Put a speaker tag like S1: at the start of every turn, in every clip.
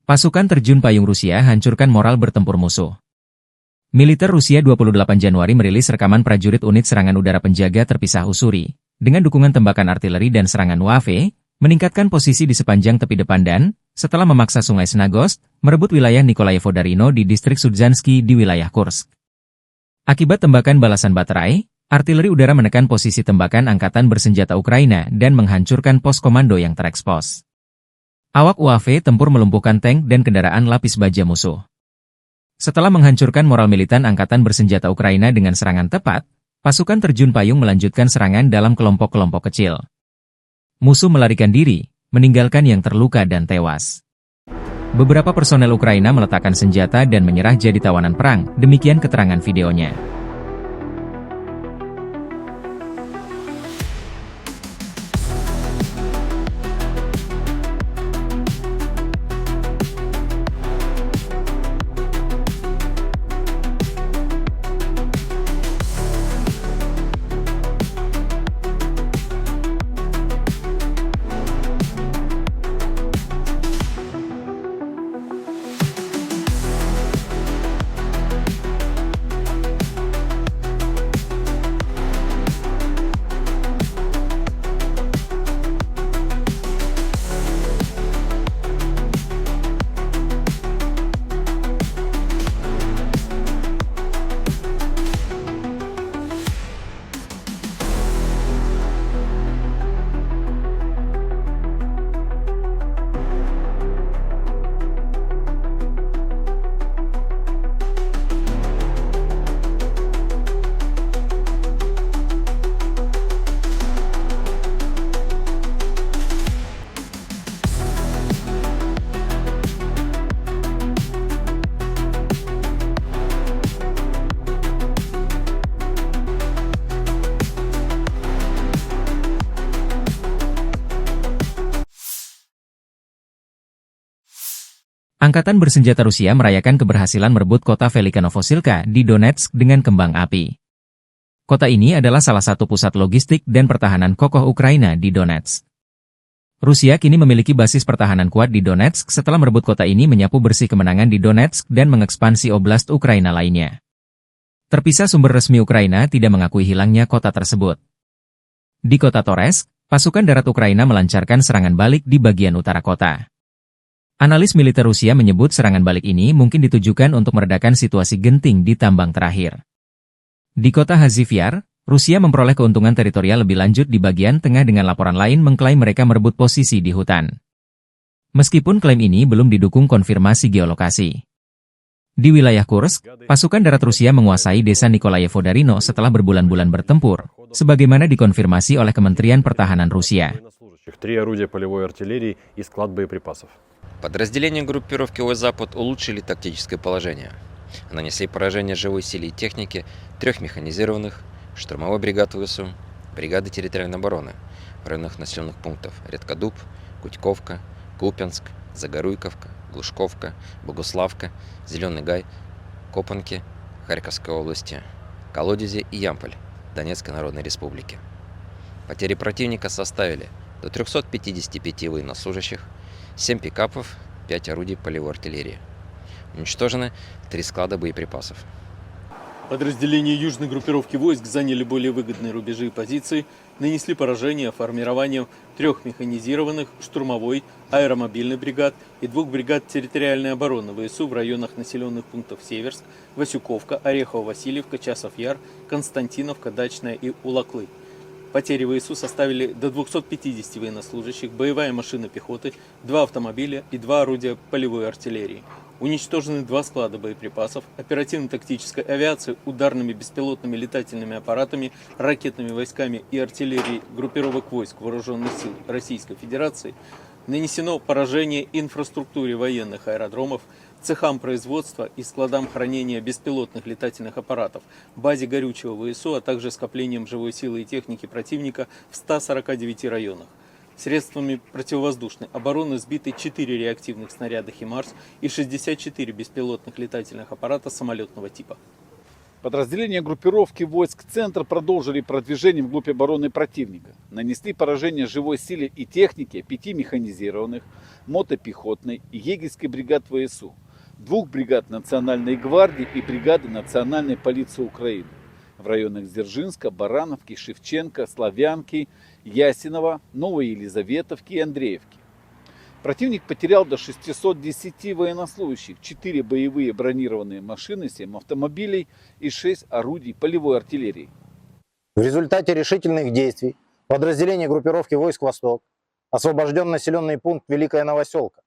S1: Pasukan terjun payung Rusia hancurkan moral bertempur musuh. Militer Rusia 28 Januari merilis rekaman prajurit unit serangan udara penjaga terpisah Ussuri, dengan dukungan tembakan artileri dan serangan UAV, meningkatkan posisi di sepanjang tepi depan dan, setelah memaksa sungai Snagost, merebut wilayah Nikolayevo-Darino di distrik Sudzansky di wilayah Kursk. Akibat tembakan balasan baterai, artileri udara menekan posisi tembakan angkatan bersenjata Ukraina dan menghancurkan pos komando yang terekspos. Awak UAV tempur melumpuhkan tank dan kendaraan lapis baja musuh. Setelah menghancurkan moral militan angkatan bersenjata Ukraina dengan serangan tepat, pasukan terjun payung melanjutkan serangan dalam kelompok-kelompok kecil. Musuh melarikan diri, meninggalkan yang terluka dan tewas. Beberapa personel Ukraina meletakkan senjata dan menyerah jadi tawanan perang, demikian keterangan videonya. Angkatan bersenjata Rusia merayakan keberhasilan merebut kota Velika Novosilka di Donetsk dengan kembang api. Kota ini adalah salah satu pusat logistik dan pertahanan kokoh Ukraina di Donetsk. Rusia kini memiliki basis pertahanan kuat di Donetsk setelah merebut kota ini menyapu bersih kemenangan di Donetsk dan mengekspansi oblast Ukraina lainnya. Terpisah sumber resmi Ukraina tidak mengakui hilangnya kota tersebut. Di kota Toretsk, pasukan darat Ukraina melancarkan serangan balik di bagian utara kota. Analis militer Rusia menyebut serangan balik ini mungkin ditujukan untuk meredakan situasi genting di tambang terakhir. Di kota Hazivyar, Rusia memperoleh keuntungan teritorial lebih lanjut di bagian tengah dengan laporan lain mengklaim mereka merebut posisi di hutan. Meskipun klaim ini belum didukung konfirmasi geolokasi. Di wilayah Kursk, pasukan darat Rusia menguasai desa Nikolayevo-Darino setelah berbulan-bulan bertempur, sebagaimana dikonfirmasi oleh Kementerian Pertahanan Rusia.
S2: Подразделения группировки Ой-Запад улучшили тактическое положение. Нанесли поражение живой силе и технике 3 механизированных, штурмовой бригад ВСУ, бригады территориальной обороны в районах населенных пунктов Редкодуб, Кутьковка, Купянск, Загоруйковка, Глушковка, Богуславка, Зеленый Гай, Копанки, Харьковской области, Колодези и Ямполь Донецкой Народной Республики. Потери противника составили до 355 военнослужащих, 7 пикапов, 5 орудий полевой артиллерии. Уничтожены 3 склада боеприпасов.
S3: Подразделения южной группировки войск заняли более выгодные рубежи и позиции, нанесли поражение формированием 3 механизированных, штурмовой, аэромобильной бригад и 2 бригад территориальной обороны ВСУ в районах населенных пунктов Северск, Васюковка, Орехово-Васильевка, Часов-Яр, Константиновка, Дачная и Улаклы. Потери ВСУ составили до 250 военнослужащих, боевая машина пехоты, 2 автомобиля и 2 орудия полевой артиллерии. Уничтожены 2 склада боеприпасов, оперативно-тактической авиации, ударными беспилотными летательными аппаратами, ракетными войсками и артиллерией группировок войск Вооруженных сил Российской Федерации. Нанесено поражение инфраструктуре военных аэродромов, цехам производства и складам хранения беспилотных летательных аппаратов, базе горючего ВСУ, а также скоплением живой силы и техники противника в 149 районах. Средствами противовоздушной обороны сбиты 4 реактивных снаряда «Химарс» и 64 беспилотных летательных аппарата самолетного типа.
S4: Подразделения группировки войск «Центр» продолжили продвижение вглубь обороны противника. Нанесли поражение живой силе и технике 5 механизированных, мотопехотной и егерской бригад ВСУ, 2 бригад Национальной гвардии и бригады Национальной полиции Украины в районах Дзержинска, Барановки, Шевченко, Славянки, Ясинова, Новой Елизаветовки и Андреевки. Противник потерял до 610 военнослужащих, 4 боевые бронированные машины, 7 автомобилей и 6 орудий полевой артиллерии.
S5: В результате решительных действий подразделения группировки войск «Восток» освобожден населенный пункт Великая Новоселка.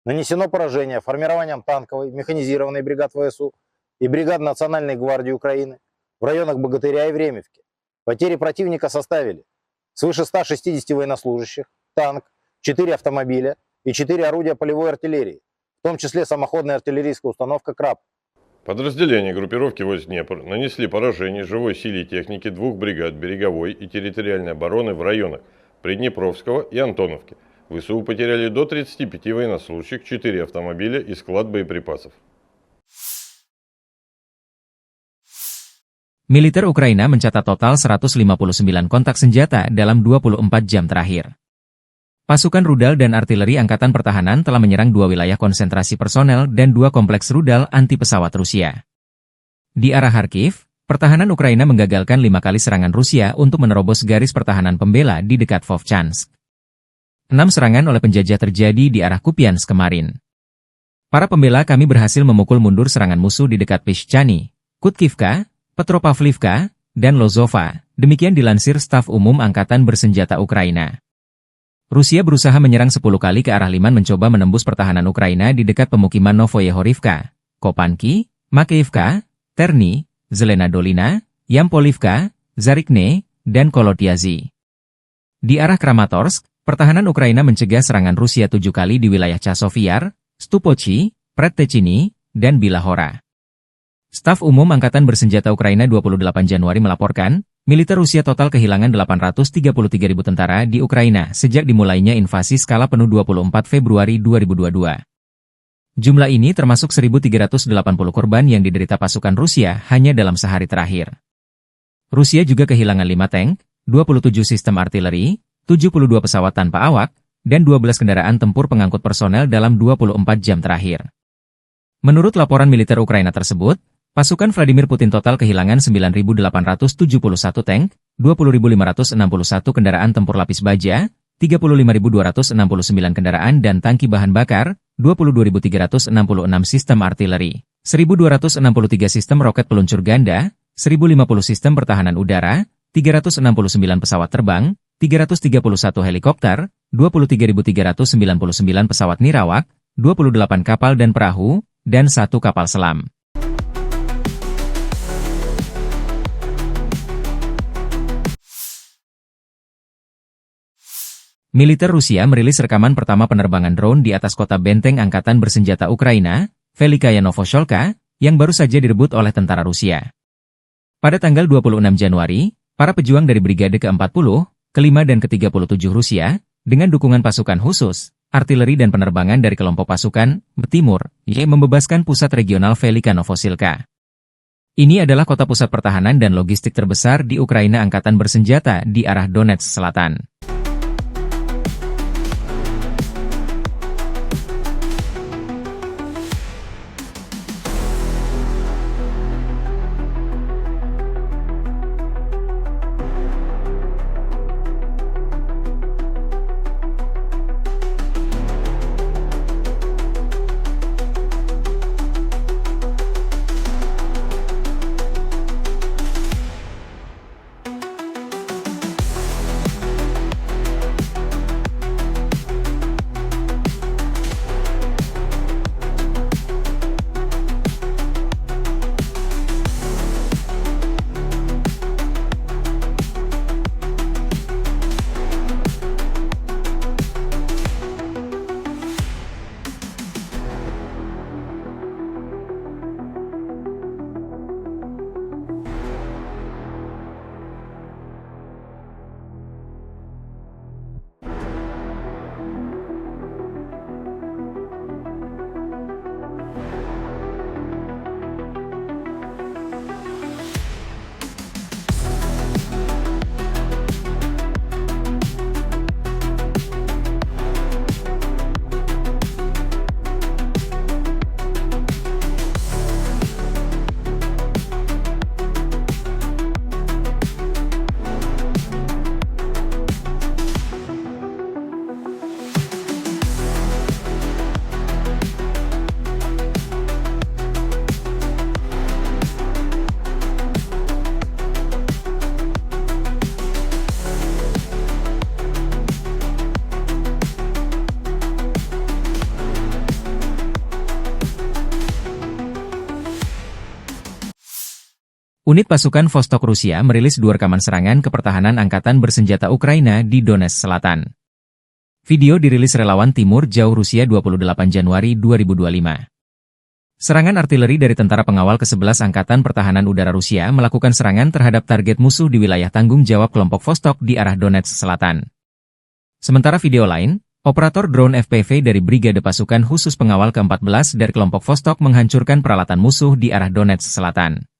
S5: Нанесено поражение формированием танковой, механизированной бригад ВСУ и бригад Национальной гвардии Украины в районах Богатыря и Времевки. Потери противника составили свыше 160 военнослужащих, танк, 4 автомобиля и 4 орудия полевой артиллерии, в том числе самоходная артиллерийская установка «Краб».
S6: Подразделения группировки войск Днепр нанесли поражение живой силе и технике 2 бригад береговой и территориальной обороны в районах Приднепровского и Антоновки. ВСУ потеряли до 35 военнослужащих, 4 автомобиля и склад боеприпасов.
S1: Militer Ukraina mencatat total 159 kontak senjata dalam 24 jam terakhir. Pasukan rudal dan artileri Angkatan Pertahanan telah menyerang 2 wilayah konsentrasi personel dan 2 kompleks rudal anti-pesawat Rusia. Di arah Kharkiv, pertahanan Ukraina menggagalkan 5 kali serangan Rusia untuk menerobos garis pertahanan pembela di dekat Vovchansk. 6 serangan oleh penjajah terjadi di arah Kupiansk kemarin. Para pembela kami berhasil memukul mundur serangan musuh di dekat Pishchani, Kutkivka, Petropavlivka, dan Lozova, demikian dilansir Staf Umum Angkatan Bersenjata Ukraina. Rusia berusaha menyerang 10 kali ke arah Liman mencoba menembus pertahanan Ukraina di dekat pemukiman Novoye-Horivka, Kopanki, Makeyevka, Terny, Zelena Dolina, Yampolivka, Zarikne, dan Kolotiazy. Di arah Kramatorsk, pertahanan Ukraina mencegah serangan Rusia 7 kali di wilayah Chasov-Yar, Stupochi, Predtechny, dan Bilahora. Staf Umum Angkatan Bersenjata Ukraina 28 Januari melaporkan, militer Rusia total kehilangan 833.000 tentara di Ukraina sejak dimulainya invasi skala penuh 24 Februari 2022. Jumlah ini termasuk 1.380 korban yang diderita pasukan Rusia hanya dalam sehari terakhir. Rusia juga kehilangan 5 tank, 27 sistem artileri, 72 pesawat tanpa awak, dan 12 kendaraan tempur pengangkut personel dalam 24 jam terakhir. Menurut laporan militer Ukraina tersebut, pasukan Vladimir Putin total kehilangan 9.871 tank, 20.561 kendaraan tempur lapis baja, 35.269 kendaraan dan tangki bahan bakar, 22.366 sistem artileri, 1.263 sistem roket peluncur ganda, 1.050 sistem pertahanan udara, 369 pesawat terbang, 331 helikopter, 23.399 pesawat nirawak, 28 kapal dan perahu, dan 1 kapal selam. Militer Rusia merilis rekaman pertama penerbangan drone di atas kota benteng Angkatan Bersenjata Ukraina, Velikaya Novosholka, yang baru saja direbut oleh tentara Rusia. Pada tanggal 26 Januari, para pejuang dari Brigade ke-40, ke-5 dan ke-37 Rusia, dengan dukungan pasukan khusus, artileri dan penerbangan dari kelompok pasukan Timur, membebaskan pusat regional Velika Novosilka. Ini adalah kota pusat pertahanan dan logistik terbesar di Ukraina Angkatan Bersenjata di arah Donetsk Selatan. Unit pasukan Vostok Rusia merilis 2 rekaman serangan ke pertahanan angkatan bersenjata Ukraina di Donetsk Selatan. Video dirilis relawan Timur Jauh Rusia 28 Januari 2025. Serangan artileri dari tentara pengawal ke-11 Angkatan Pertahanan Udara Rusia melakukan serangan terhadap target musuh di wilayah tanggung jawab kelompok Vostok di arah Donetsk Selatan. Sementara video lain, operator drone FPV dari Brigade Pasukan Khusus Pengawal ke-14 dari kelompok Vostok menghancurkan peralatan musuh di arah Donetsk Selatan.